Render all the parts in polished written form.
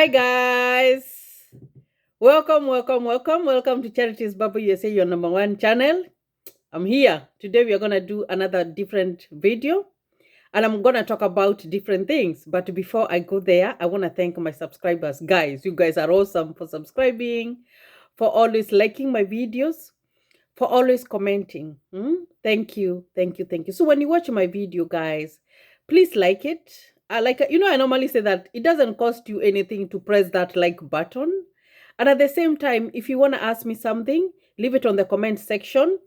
Hi guys. Welcome to Charities Bubble USA, your number one channel. I'm here. Today we are gonna do another different video and I'm gonna talk about different things. But before I go there, I wanna thank my subscribers. Guys, you guys are awesome for subscribing, for always liking my videos, for always commenting. Thank you, thank you, thank you. So when you watch my video, guys, please like it. I normally say that it doesn't cost you anything to press that like button. And at the same time, if you want to ask me something, leave it on the comment section.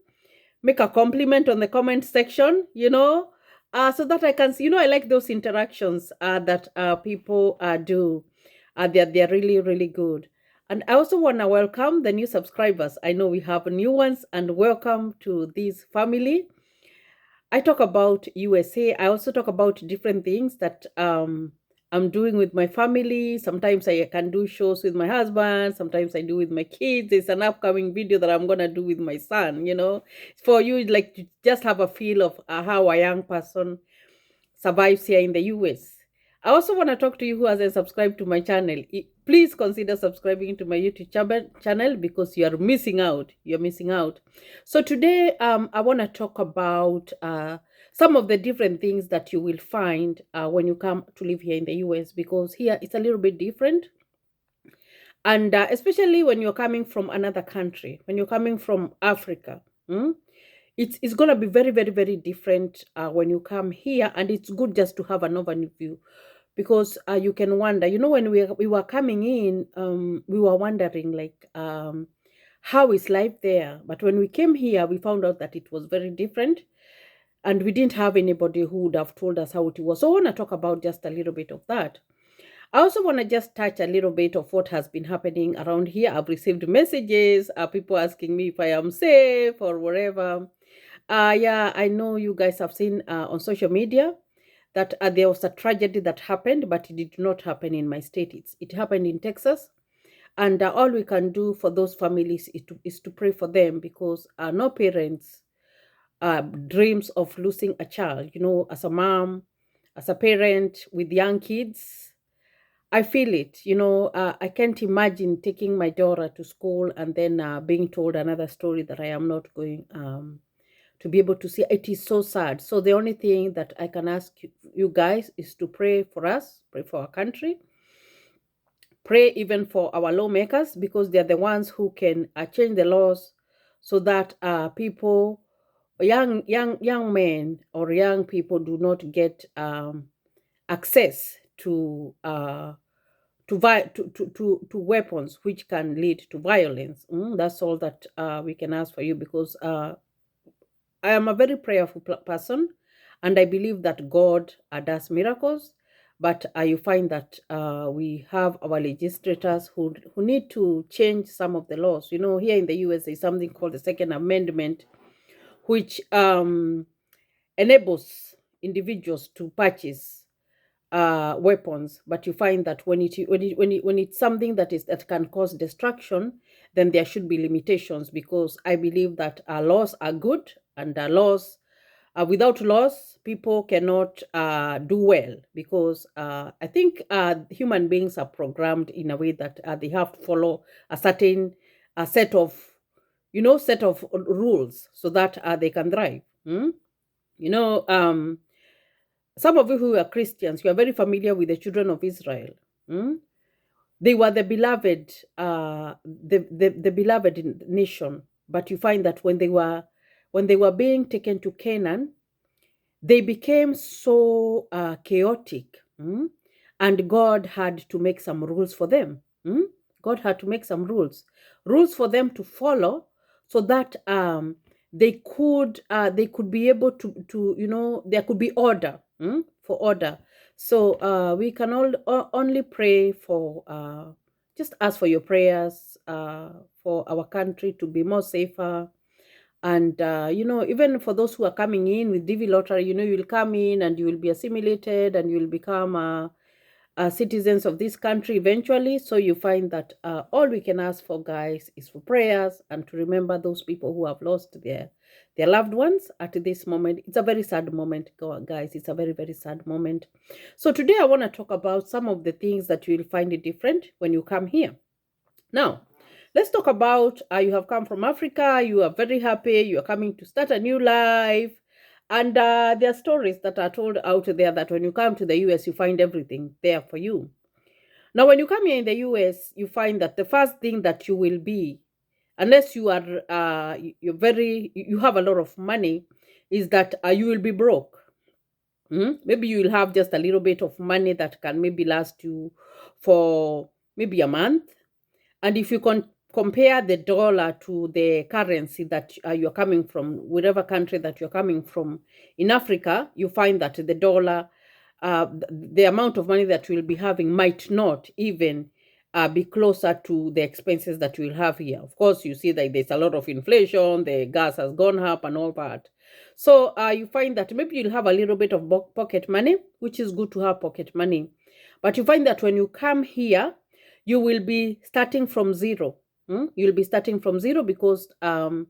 Make a compliment on the comment section, so that I can see, I like those interactions that people do. They're really, really good. And I also want to welcome the new subscribers. I know we have new ones, and welcome to this family. I talk about USA. I also talk about different things that I'm doing with my family. Sometimes I can do shows with my husband. Sometimes I do with my kids. There's an upcoming video that I'm gonna do with my son. For you, like to just have a feel of how a young person survives here in the US. I also want to talk to you who hasn't subscribed to my channel. Please consider subscribing to my YouTube channel because you are missing out. You're missing out. So today, I want to talk about some of the different things that you will find when you come to live here in the US, because here it's a little bit different. And especially when you're coming from another country, when you're coming from Africa. It's going to be very, very, very different when you come here. And it's good just to have an overview, because you can wonder, when we were coming in, we were wondering like, how is life there? But when we came here, we found out that it was very different, and we didn't have anybody who would have told us how it was. So I want to talk about just a little bit of that. I also want to just touch a little bit of what has been happening around here. I've received messages, people asking me if I am safe or whatever. Yeah, I know you guys have seen on social media that there was a tragedy that happened, but it did not happen in my state. It happened in Texas. And all we can do for those families is to pray for them, because no parents dreams of losing a child. As a mom, as a parent with young kids, I feel it. I can't imagine taking my daughter to school and then being told another story that I am not going to be able to see. It is so sad. So the only thing that I can ask you guys is to pray for us, pray for our country, pray even for our lawmakers, because they're the ones who can change the laws so that people, young men or young people, do not get access to weapons which can lead to violence. That's all that we can ask for you, because I am a very prayerful person, and I believe that God does miracles. But you find that we have our legislators who need to change some of the laws. Here in the US, there's something called the Second Amendment, which enables individuals to purchase weapons. But you find that when it's something that can cause destruction, then there should be limitations, because I believe that our laws are good, and our laws, without laws, people cannot do well, because I think human beings are programmed in a way that they have to follow a certain set of rules, so that they can thrive. You know, some of you who are Christians, you are very familiar with the children of Israel. They were the beloved, the beloved nation. But you find that when they were being taken to Canaan, they became so chaotic, and God had to make some rules for them. God had to make some rules for them to follow, so that they could be able to there could be order, for order. So we can only pray for just ask for your prayers for our country to be more safer. And even for those who are coming in with DV lottery, you'll come in and you will be assimilated, and you will become citizens of this country eventually. So you find that all we can ask for, guys, is for prayers and to remember those people who have lost their loved ones at this moment. It's a very sad moment, guys. It's a very, very sad moment. So today I want to talk about some of the things that you will find it different when you come here. Now, let's talk about you have come from Africa, you are very happy, you are coming to start a new life. And there are stories that are told out there that when you come to the US, you find everything there for you. Now, when you come here in the US, you find that the first thing that you will be, unless you are you have a lot of money, is that you will be broke. Maybe you will have just a little bit of money that can maybe last you for maybe a month. And if you compare the dollar to the currency that you're coming from, whatever country that you're coming from in Africa, you find that the dollar, the amount of money that you'll be having might not even be closer to the expenses that you'll have here. Of course, you see that there's a lot of inflation, the gas has gone up and all that. So you find that maybe you'll have a little bit of pocket money, which is good to have pocket money. But you find that when you come here, you will be starting from zero. You'll be starting from zero because, and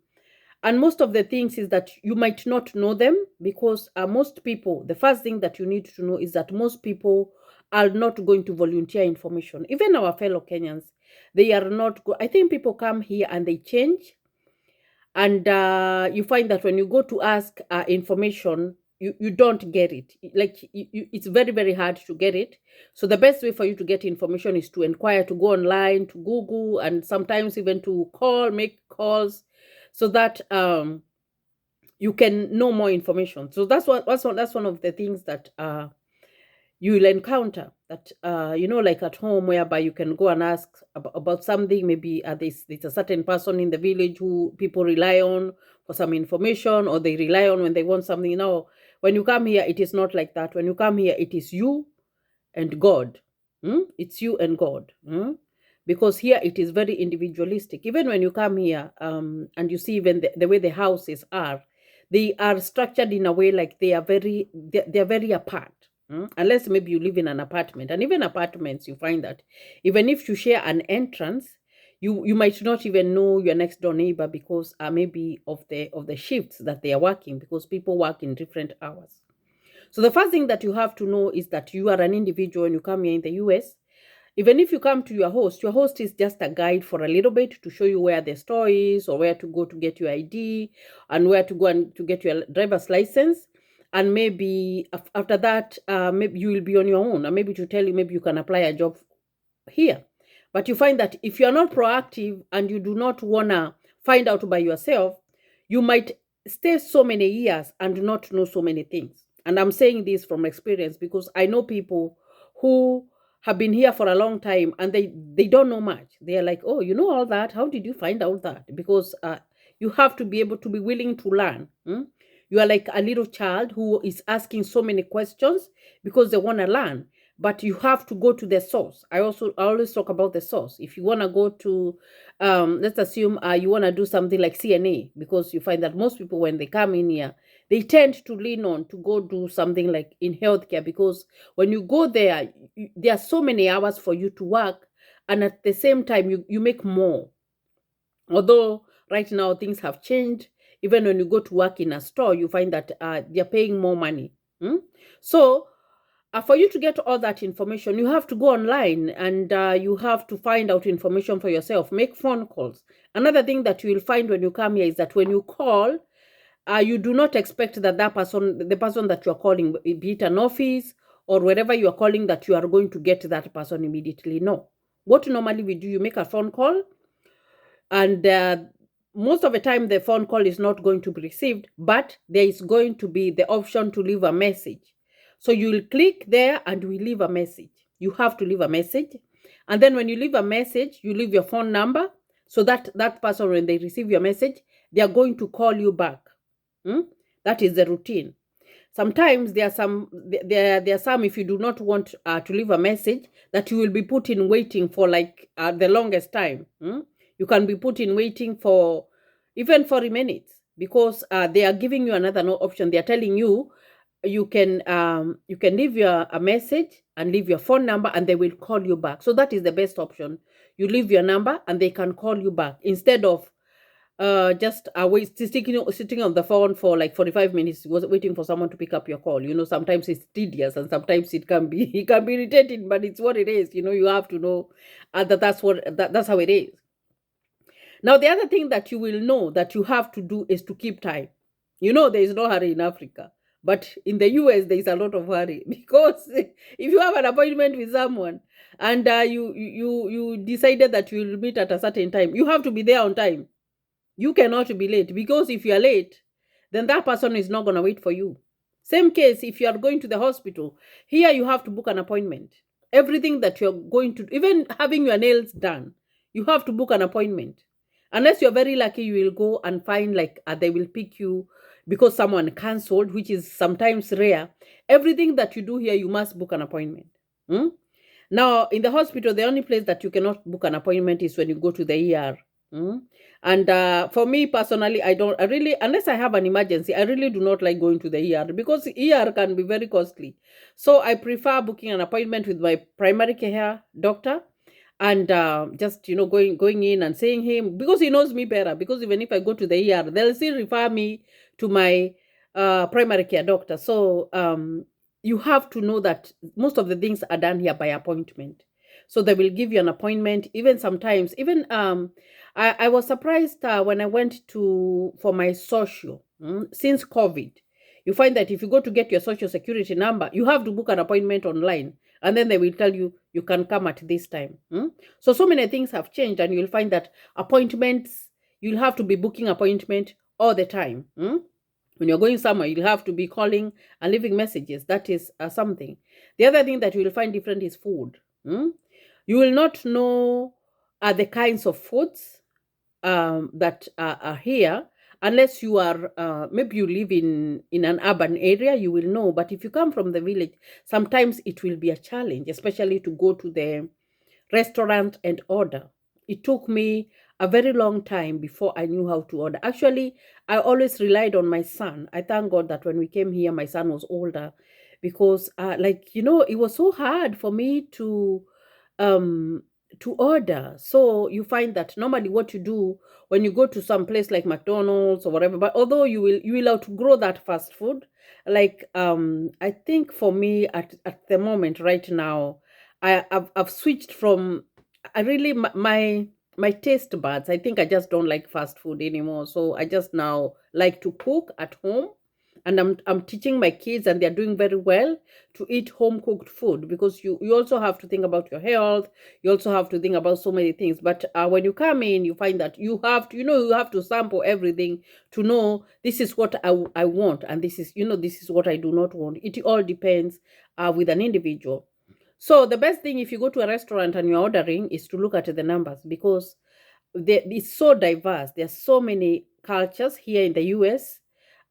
most of the things is that you might not know them because most people, the first thing that you need to know is that most people are not going to volunteer information. Even our fellow Kenyans, they are not. I think people come here and they change. And you find that when you go to ask information, you don't get it. Like it's very, very hard to get it. So the best way for you to get information is to inquire, to go online, to Google, and sometimes even to make calls so that you can know more information. So that's one of the things that you will encounter, that like at home, whereby you can go and ask about something. Maybe there's a certain person in the village who people rely on for some information, or they rely on when they want something. Now, when you come here, it is not like that. When you come here, it is you and God. It's you and God. Because here it is very individualistic. Even when you come here, and you see even the way the houses are, they are structured in a way like they're very apart. Unless maybe you live in an apartment. And even apartments, you find that even if you share an entrance, you might not even know your next door neighbor because maybe of the shifts that they are working, because people work in different hours. So the first thing that you have to know is that you are an individual when you come here in the US. Even if you come to your host is just a guide for a little bit to show you where the store is, or where to go to get your ID, and where to go and to get your driver's license. And maybe after that, maybe you will be on your own, or maybe to tell you maybe you can apply a job here. But you find that if you are not proactive and you do not want to find out by yourself, you might stay so many years and not know so many things. And I'm saying this from experience because I know people who have been here for a long time and they don't know much. They are like, oh, you know all that? How did you find out that? Because you have to be able to be willing to learn. You are like a little child who is asking so many questions because they want to learn. But you have to go to the source. I always talk about the source. If you want to go to, let's assume you want to do something like CNA, because you find that most people, when they come in here, they tend to lean on to go do something like in healthcare, because when you go there, there are so many hours for you to work. And at the same time, you make more. Although right now things have changed. Even when you go to work in a store, you find that they're paying more money. So for you to get all that information, you have to go online and you have to find out information for yourself, make phone calls. Another thing that you will find when you come here is that when you call, you do not expect that the person that you are calling, be it an office or wherever you are calling, that you are going to get that person immediately. No. What normally we do, you make a phone call, and most of the time the phone call is not going to be received, but there is going to be the option to leave a message. So you'll click there and we leave a message. You have to leave a message. And then when you leave a message, you leave your phone number, so that that person, when they receive your message, they are going to call you back. That is the routine. Sometimes there are some, if you do not want to leave a message, that you will be put in waiting for like the longest time. You can be put in waiting for even 40 minutes because they are giving you another no option. They are telling you you can leave a message and leave your phone number, and they will call you back. So that is the best option. You leave your number and they can call you back instead of just sitting on the phone for like 45 minutes was waiting for someone to pick up your call. Sometimes it's tedious and sometimes it can be it can be irritating, but it's what it is. You have to know that's how it is. Now, the other thing that you will know that you have to do is to keep time. There is no hurry in Africa, but in the US, there is a lot of hurry because if you have an appointment with someone and you decided that you will meet at a certain time, you have to be there on time. You cannot be late, because if you are late, then that person is not going to wait for you. Same case if you are going to the hospital. Here you have to book an appointment. Everything that you're going to, even having your nails done, you have to book an appointment. Unless you're very lucky, you will go and find like they will pick you because someone cancelled, which is sometimes rare. Everything that you do here, you must book an appointment. Now, in the hospital, the only place that you cannot book an appointment is when you go to the ER. And for me personally, I really, unless I have an emergency, I really do not like going to the ER because ER can be very costly. So I prefer booking an appointment with my primary care doctor and just going in and seeing him, because he knows me better. Because even if I go to the ER, they'll still refer me to my primary care doctor. So you have to know that most of the things are done here by appointment. So they will give you an appointment. Even sometimes, even I was surprised when I went for my social since COVID. You find that if you go to get your social security number, you have to book an appointment online, and then they will tell you you can come at this time. So many things have changed, and you'll find that appointments, you'll have to be booking appointment all the time. When you're going somewhere, you'll have to be calling and leaving messages. That is something. The other thing that you will find different is food. You will not know the kinds of foods that are here unless you are maybe you live in an urban area. You will know, but if you come from the village, sometimes it will be a challenge, especially to go to the restaurant and order. It took me a very long time before I knew how to order. Actually, I always relied on my son. I thank God that when we came here, my son was older, because it was so hard for me to order. So you find that normally what you do when you go to some place like McDonald's or whatever, but although you will outgrow that fast food, like I think for me at the moment right now, I've switched from, I really, my taste buds, I think I just don't like fast food anymore. So I just now like to cook at home, and I'm teaching my kids, and they're doing very well, to eat home cooked food, because you also have to think about your health. You also have to think about so many things. But when you come in, you find that you have to you have to sample everything to know this is what I want, and this is this is what I do not want. It all depends with an individual. So the best thing, if you go to a restaurant and you're ordering, is to look at the numbers, because it's so diverse. There's so many cultures here in the US,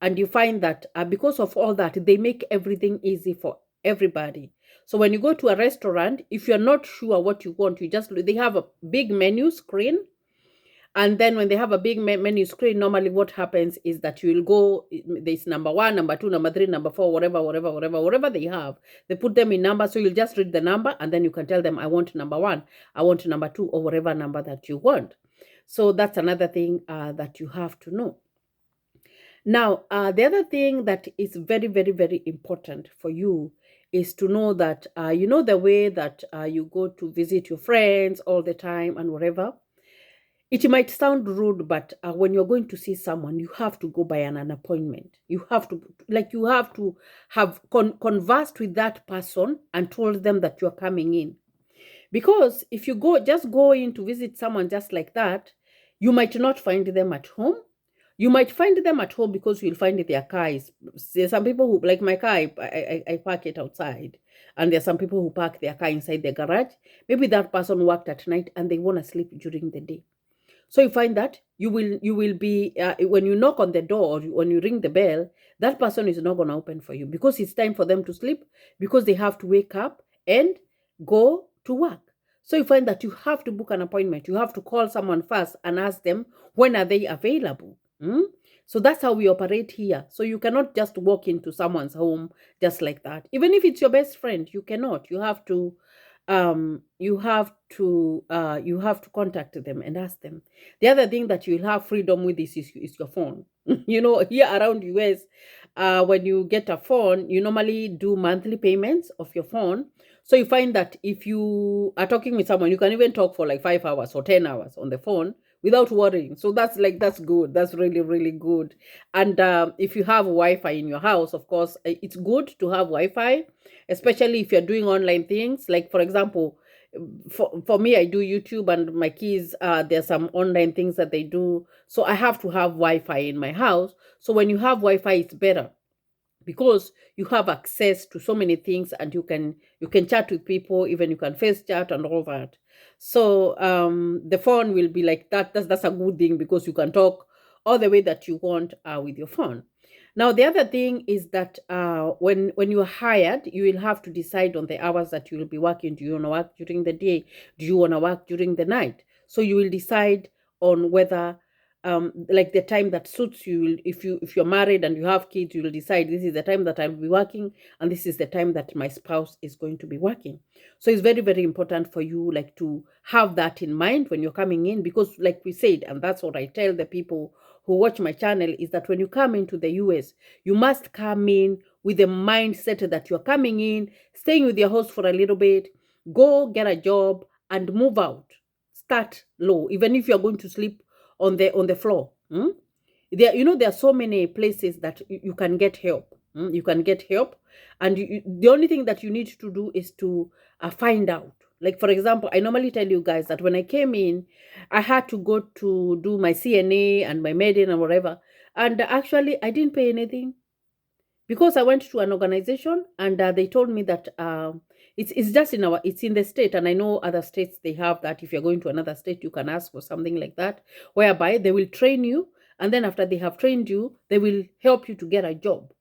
and you find that because of all that, they make everything easy for everybody. So when you go to a restaurant, if you're not sure what you want, they have a big menu screen. And then when they have a big menu screen, normally what happens is that you will go, there's number 1, number 2, number 3, number 4, whatever they have. They put them in numbers. So you'll just read the number, and then you can tell them, I want number 1, I want number 2, or whatever number that you want. So that's another thing that you have to know. Now, the other thing that is very, very, very important for you is to know that, the way that you go to visit your friends all the time and whatever. It might sound rude, but when you're going to see someone, you have to go by an appointment. You have to have conversed with that person and told them that you're coming in. Because if you just go in to visit someone just like that, you might not find them at home. You might find them at home because you'll find their car there's some people who, like my car, I park it outside. And there's some people who park their car inside the garage. Maybe that person worked at night and they want to sleep during the day. So you find that you will be, when you knock on the door or when you ring the bell, that person is not going to open for you, because it's time for them to sleep, because they have to wake up and go to work. So you find that you have to book an appointment. You have to call someone first and ask them, when are they available? Mm? So that's how we operate here. So you cannot just walk into someone's home just like that. Even if it's your best friend, you cannot. You have to contact them and ask them. The other thing that you'll have freedom with is your phone. Here around US, when you get a phone, you normally do monthly payments of your phone. So you find that if you are talking with someone, you can even talk for like 5 hours or 10 hours on the phone without worrying. So that's good. That's really, really good. And if you have Wi-Fi in your house, of course, it's good to have Wi-Fi, especially if you're doing online things. Like, for example, for me, I do YouTube, and my kids, there's some online things that they do. So I have to have Wi-Fi in my house. So when you have Wi-Fi, it's better because you have access to so many things, and you can chat with people, even you can face chat and all that. So the phone will be like that. That's a good thing because you can talk all the way that you want with your phone. Now the other thing is that when you're hired, you will have to decide on the hours that you will be working. Do you want to work during the day? Do you want to work during the night? So you will decide on whether like the time that suits you. If you're married and you have kids, you will decide this is the time that I'll be working, and this is the time that my spouse is going to be working. So it's very, very important for you, like, to have that in mind when you're coming in, because like we said, and that's what I tell the people who watch my channel, is that when you come into the US, you must come in with the mindset that you're coming in, staying with your host for a little bit, go get a job and move out. Start low, even if you're going to sleep on the floor. There are so many places that you can get help. You can get help, and the only thing that you need to do is to find out. Like, for example, I normally tell you guys that when I came in, I had to go to do my CNA and my Medin and whatever, and actually I didn't pay anything because I went to an organization, and they told me that it's just it's in the state, and I know other states they have that. If you're going to another state, you can ask for something like that, whereby they will train you, and then after they have trained you, they will help you to get a job.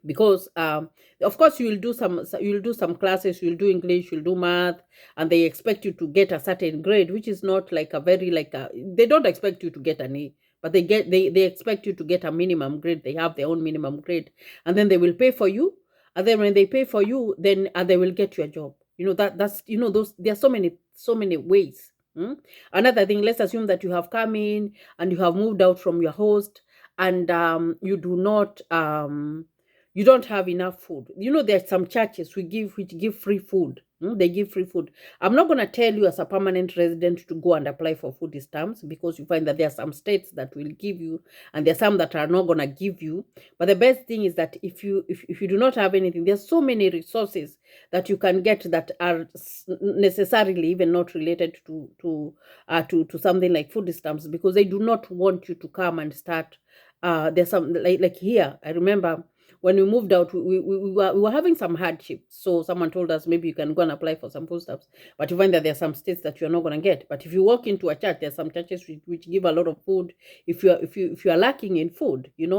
Because of course you'll do some classes, you'll do English, you'll do math, and they expect you to get a certain grade, which is not like a very like a, they don't expect you to get an A, but they expect you to get a minimum grade. They have their own minimum grade, and then they will pay for you, and then when they pay for you, then they will get you a job. That's those, there are so many ways. Another thing, let's assume that you have come in and you have moved out from your host, and you don't have enough food. There's some churches which give free food. They give free food. I'm not going to tell you as a permanent resident to go and apply for food stamps, because you find that there are some states that will give you, and there are some that are not going to give you. But the best thing is that if you do not have anything, there's so many resources that you can get that are necessarily even not related to something like food stamps, because they do not want you to come and start. There's some like here. I remember when we moved out, we were having some hardships. So someone told us, maybe you can go and apply for some food stamps, but you find that there are some states that you're not going to get. But if you walk into a church, there's some churches which give a lot of food. If you are lacking in food, you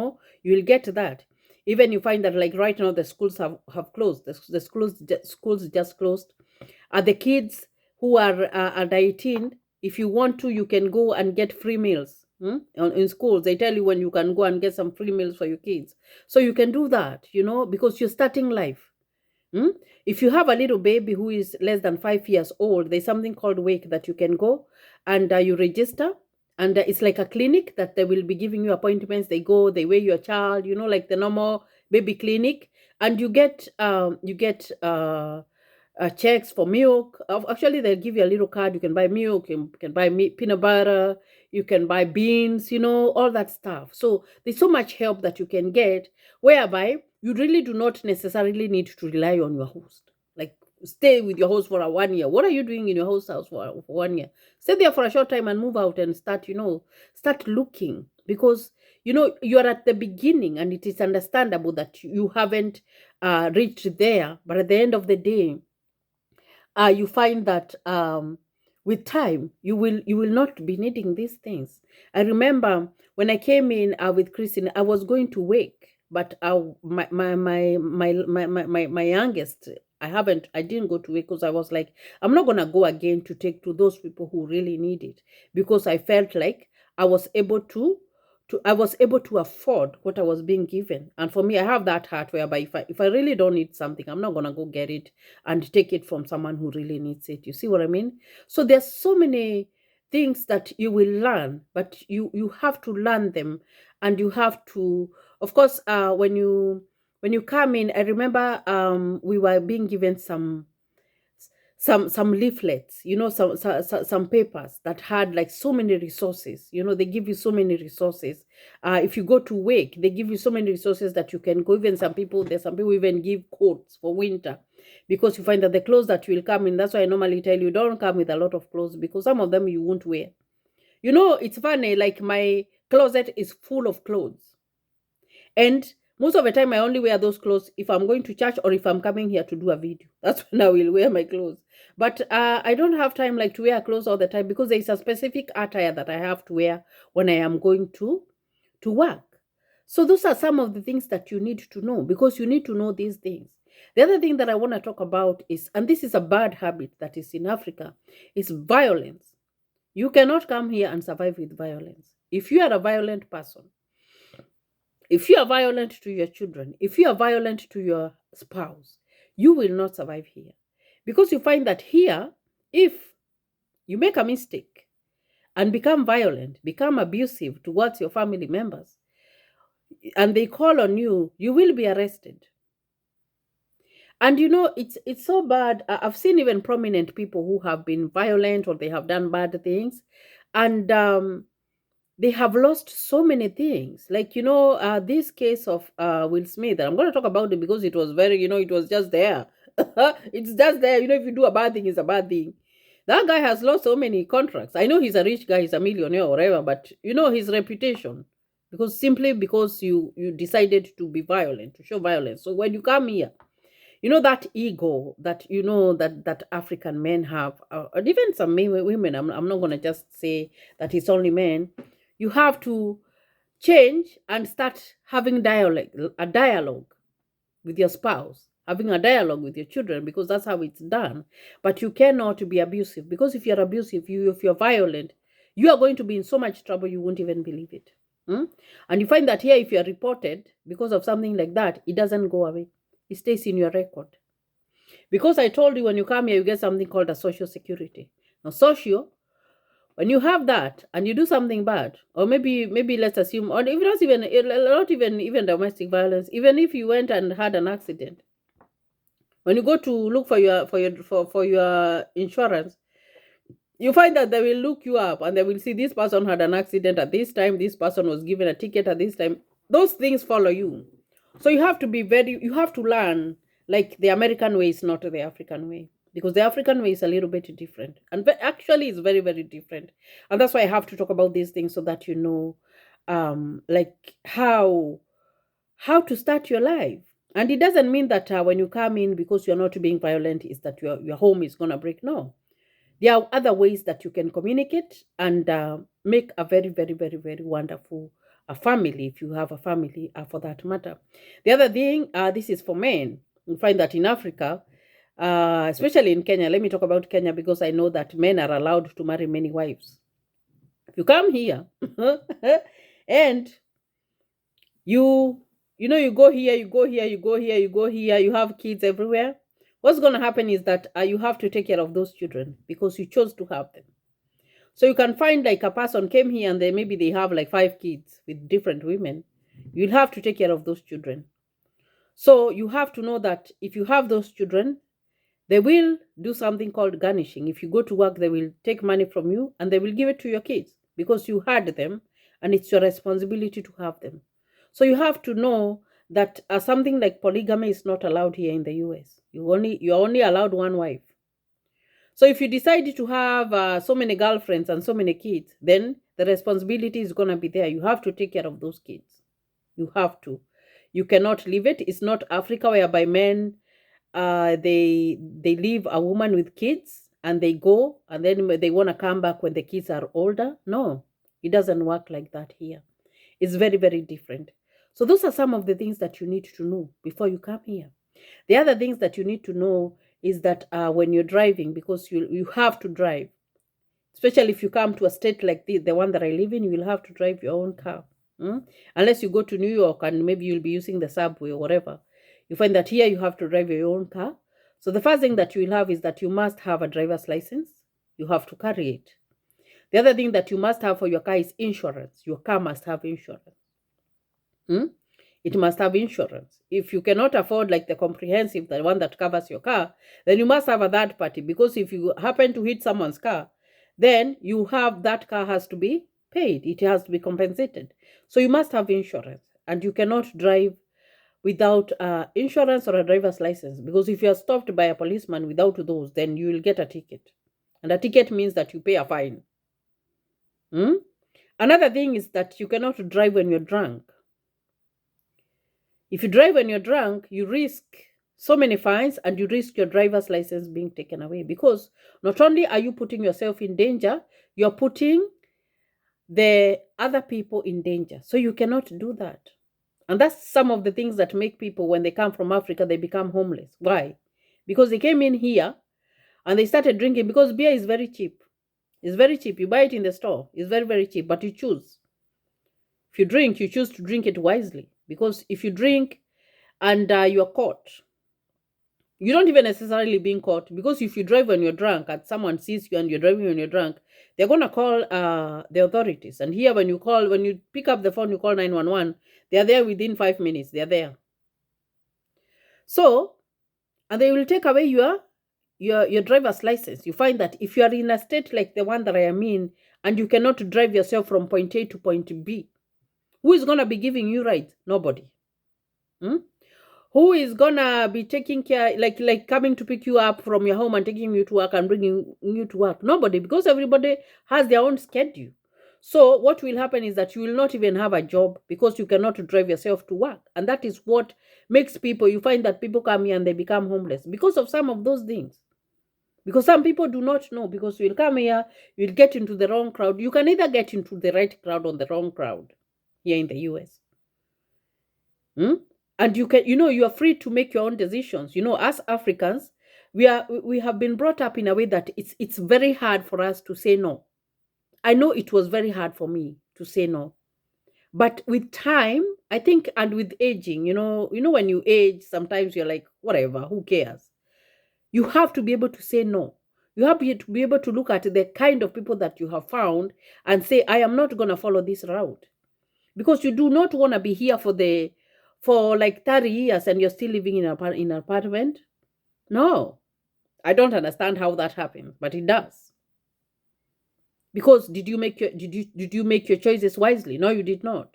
will get that. Even you find that, like, right now the schools have closed. The schools just closed. The kids who are at 18, if you want to, you can go and get free meals. In schools, they tell you when you can go and get some free meals for your kids. So you can do that, because you're starting life. If you have a little baby who is less than 5 years old, there's something called WAKE that you can go and you register. And it's like a clinic that they will be giving you appointments. They go, they weigh your child, like the normal baby clinic. And you get checks for milk. Actually, they'll give you a little card. You can buy milk, you can buy peanut butter, you can buy beans, all that stuff. So there's so much help that you can get, whereby you really do not necessarily need to rely on your host. Like, stay with your host for 1 year. What are you doing in your host house for 1 year? Stay there for a short time and move out and start looking, because you're at the beginning, and it is understandable that you haven't reached there. But at the end of the day, you find that with time you will not be needing these things. I remember when I came in with Christine, I was going to WAKE, but my youngest, I didn't go to WAKE, because I was like, I'm not gonna go again to take to those people who really need it, because I felt like I was able to I was able to afford what I was being given. And for me, I have that heart whereby if I really don't need something, I'm not gonna go get it and take it from someone who really needs it. You see what I mean? So there's so many things that you will learn, but you have to learn them, and you have to, of course, when you come in, I remember we were being given some leaflets, some papers that had like so many resources. They give you so many resources. If you go to Wake, they give you so many resources that you can go. Even there's some people even give coats for winter, because you find that the clothes that will come in, that's why I normally tell you, don't come with a lot of clothes, because some of them you won't wear. It's funny, like my closet is full of clothes, and most of the time I only wear those clothes if I'm going to church or if I'm coming here to do a video. That's when I will wear my clothes. But I don't have time like to wear clothes all the time, because there is a specific attire that I have to wear when I am going to work. So those are some of the things that you need to know, because you need to know these things. The other thing that I want to talk about is, and this is a bad habit that is in Africa, is violence. You cannot come here and survive with violence. If you are a violent person, if you are violent to your children, if you are violent to your spouse, you will not survive here. Because you find that here, if you make a mistake and become violent, become abusive towards your family members, and they call on you, you will be arrested. And it's so bad. I've seen even prominent people who have been violent or they have done bad things, and they have lost so many things. Like, this case of Will Smith, and I'm going to talk about it because it was very, it was just there. It's just there. If you do a bad thing, it's a bad thing. That guy has lost so many contracts. I know he's a rich guy, he's a millionaire or whatever, but his reputation, simply because you decided to be violent, to show violence. So when you come here, that ego that that African men have, and even some women. I'm not gonna just say that it's only men. You have to change and start having a dialogue with your spouse, having a dialogue with your children, because that's how it's done. But you cannot be abusive, because if you're abusive, if you're violent, you are going to be in so much trouble you won't even believe it. And you find that here, if you're reported because of something like that, it doesn't go away. It stays in your record. Because I told you, when you come here, you get something called a social security. Now, social, when you have that and you do something bad, or maybe let's assume, or if not even domestic violence, even if you went and had an accident, when you go to look for your insurance, you find that they will look you up and they will see this person had an accident at this time, this person was given a ticket at this time. Those things follow you. So you have to learn, like, the American way is not the African way, because the African way is a little bit different, and actually it's very, very different. And that's why I have to talk about these things, so that like how to start your life. And it doesn't mean that when you come in, because you're not being violent, is that your home is going to break. No. There are other ways that you can communicate and make a very, very, very, very wonderful family, if you have a family, for that matter. The other thing, this is for men. You find that in Africa, especially in Kenya, let me talk about Kenya, because I know that men are allowed to marry many wives. If you come here and you go here, you go here, you go here, you go here, you have kids everywhere, what's going to happen is that you have to take care of those children, because you chose to have them. So you can find, like, a person came here and maybe they have like 5 kids with different women. You'll have to take care of those children. So you have to know that if you have those children, they will do something called garnishing. If you go to work, they will take money from you and they will give it to your kids, because you had them and it's your responsibility to have them. So you have to know that something like polygamy is not allowed here in the US. You're only allowed one wife. So if you decide to have so many girlfriends and so many kids, then the responsibility is going to be there. You have to take care of those kids. You have to. You cannot leave it. It's not Africa, whereby men, they leave a woman with kids and they go, and then they want to come back when the kids are older. No, it doesn't work like that here. It's very, very different. So those are some of the things that you need to know before you come here. The other things that you need to know is that when you're driving, because you have to drive, especially if you come to a state like the one that I live in, you will have to drive your own car. Unless you go to New York and maybe you'll be using the subway or whatever. You find that here you have to drive your own car. So the first thing that you will have is that you must have a driver's license. You have to carry it. The other thing that you must have for your car is insurance. Your car must have insurance. It must have insurance. If you cannot afford like the comprehensive, the one that covers your car, then you must have a third party, because if you happen to hit someone's car, then you have, that car has to be paid. It has to be compensated. So you must have insurance, and you cannot drive without insurance or a driver's license, because if you are stopped by a policeman without those, then you will get a ticket. And a ticket means that you pay a fine. Another thing is that you cannot drive when you're drunk. If you drive when you're drunk, you risk so many fines, and you risk your driver's license being taken away, because not only are you putting yourself in danger, you're putting the other people in danger. So you cannot do that. And that's some of the things that make people, when they come from Africa, they become homeless. Why? Because they came in here and they started drinking, because beer is very cheap. It's very cheap. You buy it in the store. It's very, very cheap, but you choose. If you drink, you choose to drink it wisely. Because if you drink and you're caught, you don't even necessarily being caught, because if you drive when you're drunk and someone sees you and you're driving when you're drunk, they're going to call the authorities. And here, when you pick up the phone, you call 911, they're there within 5 minutes. They're there. So, and they will take away your driver's license. You find that if you are in a state like the one that I am in, and you cannot drive yourself from point A to point B, who is going to be giving you rides? Nobody. Who is going to be taking care, like coming to pick you up from your home and taking you to work and bringing you to work? Nobody, because everybody has their own schedule. So what will happen is that you will not even have a job, because you cannot drive yourself to work. And that is what makes people, you find that people come here and they become homeless because of some of those things. Because some people do not know, because you'll come here, you'll get into the wrong crowd. You can either get into the right crowd or the wrong crowd here in the US. And you can, you are free to make your own decisions. As Africans, we have been brought up in a way that it's very hard for us to say no. I know it was very hard for me to say no. But with time, I think, and with aging, when you age, sometimes you're like, whatever, who cares? You have to be able to say no. You have to be able to look at the kind of people that you have found and say, I am not going to follow this route. Because you do not want to be here for like 30 years and you're still living in an apartment. No. I don't understand how that happens, but it does. Because did you make your choices wisely? No, you did not.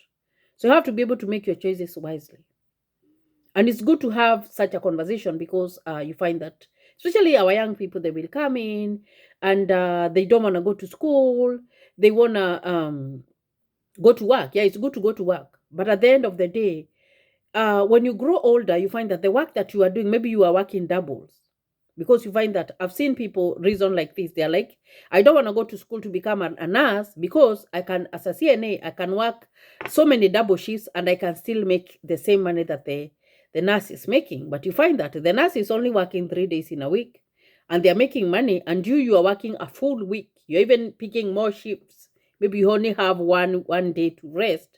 So you have to be able to make your choices wisely. And it's good to have such a conversation, because you find that, especially our young people, they will come in and they don't want to go to school. They want to go to work. Yeah, it's good to go to work. But at the end of the day, when you grow older, you find that the work that you are doing, maybe you are working doubles. Because you find that I've seen people reason like this. They're like, I don't want to go to school to become a nurse, because I can, as a CNA, I can work so many double shifts and I can still make the same money that the nurse is making. But you find that the nurse is only working 3 days in a week and they're making money, and you are working a full week. You're even picking more shifts. Maybe you only have one day to rest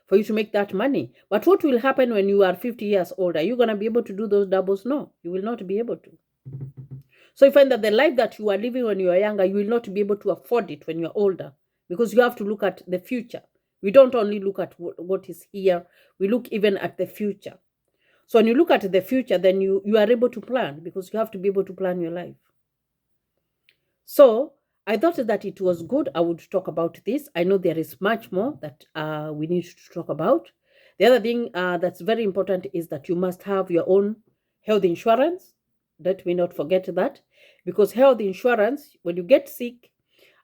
for you to make that money. But what will happen when you are 50 years old? Are you going to be able to do those doubles? No, you will not be able to. So you find that the life that you are living when you are younger, you will not be able to afford it when you're older, because you have to look at the future. We don't only look at what is here, we look even at the future. So when you look at the future, then you are able to plan, because you have to be able to plan your life. So I thought that it was good I would talk about this. I know there is much more that we need to talk about. The other thing that's very important is that you must have your own health insurance. Let me not forget that, because health insurance, when you get sick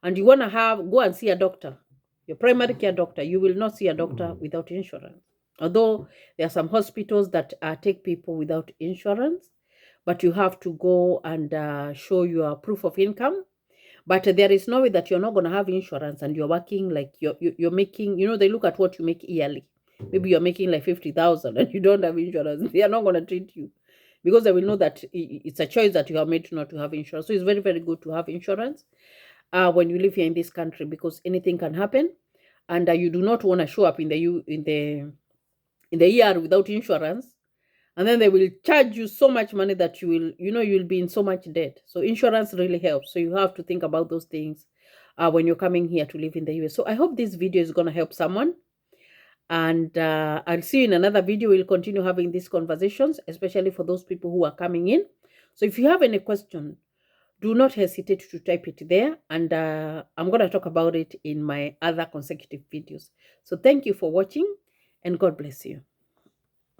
and you want to go and see a doctor, your primary care doctor, you will not see a doctor without insurance. Although there are some hospitals that take people without insurance, but you have to go and show your proof of income. But there is no way that you're not going to have insurance and you're working like you're making, they look at what you make yearly. Maybe you're making like 50,000 and you don't have insurance. They are not going to treat you, because they will know that it's a choice that you have made not to have insurance. So it's very, very good to have insurance when you live here in this country, because anything can happen. and you do not want to show up in the ER without insurance, and then they will charge you so much money that you'll be in so much debt. So insurance really helps. So you have to think about those things when you're coming here to live in the US. So I hope this video is going to help someone. And I'll see you in another video. We'll continue having these conversations, especially for those people who are coming in. So if you have any question, do not hesitate to type it there. And I'm going to talk about it in my other consecutive videos. So thank you for watching, and God bless you.